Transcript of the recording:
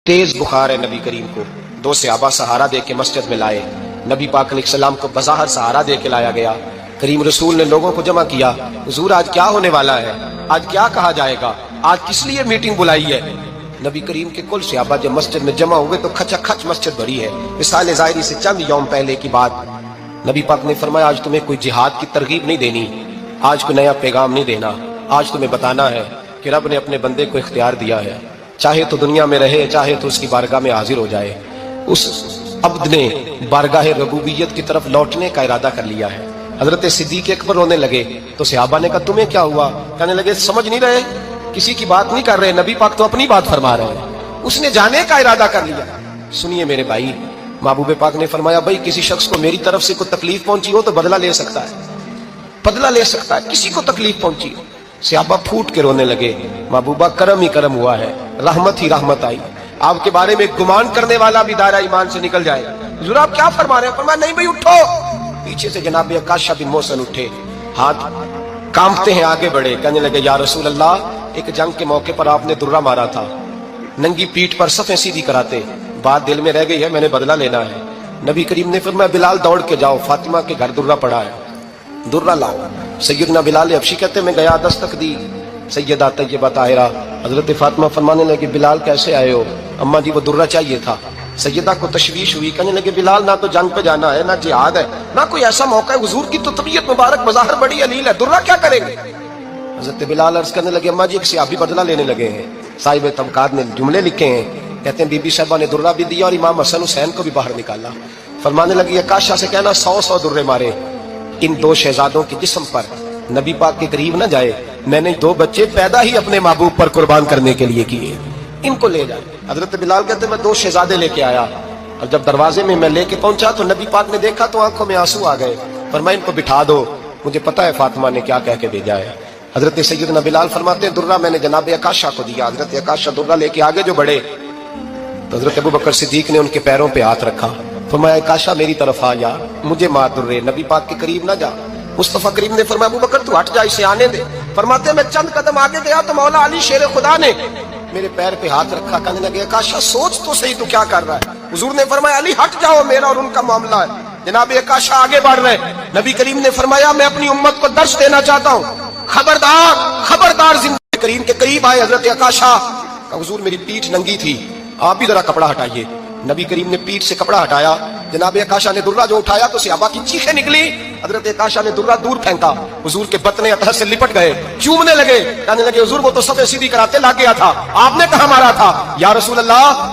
तेज बुखार है नबी करीम को। दो सहाबा सहारा दे के मस्जिद में लाए। नबी पाक अलैहिस्सलाम को बज़ाहर सहारा दे के लाया गया। करीम रसूल ने लोगों को जमा किया, हुजूर आज क्या होने वाला है, आज क्या कहा जाएगा, आज किस लिए मीटिंग बुलाई है। नबी करीम के कुल सहाबा जब मस्जिद में जमा हुए तो खचाखच मस्जिद भरी है। मिसाल ज़ाहिरी से चंद यौम पहले की बात, नबी पाक ने फरमाया आज तुम्हें कोई जिहाद की तरगीब नहीं देनी, आज कोई नया पैगाम नहीं देना, आज तुम्हें बताना है कि रब ने अपने बंदे को इख्तियार दिया है, चाहे तो दुनिया में रहे चाहे तो उसकी बारगाह में हाजिर हो जाए। उस अब्द ने बारगाह रबूबियत की तरफ लौटने का इरादा कर लिया है। हजरत सिद्दीक अकबर रोने लगे तो सहाबा ने कहा तुम्हें क्या हुआ, कहने लगे समझ नहीं रहे, किसी की बात नहीं कर रहे, नबी पाक तो अपनी बात फरमा रहे हैं, उसने जाने का इरादा कर लिया। सुनिए मेरे भाई, महबूब पाक ने फरमाया भाई किसी शख्स को मेरी तरफ से कोई तकलीफ पहुंची हो तो बदला ले सकता है, बदला ले सकता है, किसी को तकलीफ पहुंची। सहाबा फूट के रोने लगे, महबूबा करम ही करम हुआ है, रहमत ही रहमत आई, आपके बारे में गुमान करने वाला भी दायरा ईमान से निकल जाएगा। हुजूर आप क्या फरमा रहे हैं? फरमाया नहीं भाई उठो। पीछे से जनाब अकाशा बिन मोहसिन उठे, हाथ कांपते हैं आगे बढ़े, कहने लगे या रसूल अल्लाह एक जंग के मौके पर आपने दुर्रा मारा था, नंगी पीठ पर सफे सीधी कराते, बात दिल में रह गई है, मैंने बदला लेना है। नबी करीम ने फरमाया बिलाल दौड़ के जाओ, फातिमा के घर दुर्रा पड़ा है, दुर्रा लाओ। सैयदना बिलाल अफशी कहते मैं गया, दस्तक दी सैयदा तैयबा ताहिरा, हजरत फातिमा फरमाने लगे बिलाल कैसे आए हो? अम्मा जी वो दुर्रा चाहिए था। सैयदा को तशवीश हुई, कहने लगे बिलाल ना तो जंग पे जाना है, ना जिहाद है, ना कोई ऐसा मौका है, हुजूर की तो तबीयत मुबारक बज़ाहिर बड़ी अलील है, दुर्रा क्या करेंगे? हजरत बिलाल अर्ज करने लगे अम्मा जी एक सहाबी बदला लेने लगे हैं। साहिब तबकात ने जुमले लिखे हैं, कहते हैं बीबी साहबा ने दुर्रा भी दिया और इमाम हसन हुसैन को भी बाहर निकाला। फरमाने लगी आकाशा से कहना 100 दुर्रे मारे इन दो शहजादों के जिस्म पर, नबी पाक के करीब न जाए, मैंने दो बच्चे पैदा ही अपने महबूब पर कुर्बान करने के लिए किए, इनको ले जाए। हजरत बिलाल कहते मैं 2 शहजादे लेके आया और जब दरवाजे में मैं लेके पहुंचा तो नबी पाक ने देखा तो आंखों में आंसू आ गए। फरमाया इनको बिठा दो, मुझे पता है फातिमा ने क्या कह के भेजा है। हजरत सैयदना बिलाल फरमाते हैं दुर्रा मैंने जनाब अकाशा को दिया। हजरत अकाशा दुर्रा लेके आगे जो बढ़े तो हजरत अबू बकर सिद्दीक ने उनके पैरों पे हाथ रखा, फरमाया अकाशा मेरी तरफ आ या, मुझे मार दुर्रे, नबी पाक के करीब ना जा। मुस्तफा करीम ने फरमाया अबू बकर तू हट जा, इसे आने दे। फरमाते मैं चंद कदम आगे गया तो मौला अली शेर खुदा ने मेरे पैर पे हाथ रखा, कहने लगे अकाशा सोच तो सही तू क्या कर रहा है। हुजूर ने फरमाया अली हट जाओ, मेरा और उनका मामला है। जनाब अकाशा आगे बढ़ रहे, नबी करीम ने फरमाया मैं अपनी उम्मत को दर्श देना चाहता हूँ, खबरदार खबरदार। जिंदगी करीम के करीब आए हजरत अकाशा, हुजूर मेरी पीठ नंगी थी, आप भी जरा कपड़ा हटाइए। नबी करीम ने पीठ से कपड़ा हटाया, जनाब अकाशा ने दुर्रा जो उठाया तो सहाबा की चीखें निकली। हजरत अकाशा ने दुर्रा दूर फेंका, हुजूर के बतने अतहर से लिपट गए, चूमने लगे, कहने लगे हुजूर वो तो सफे सीधी कराते ला गया था, आपने कहा मारा था। या रसूल अल्लाह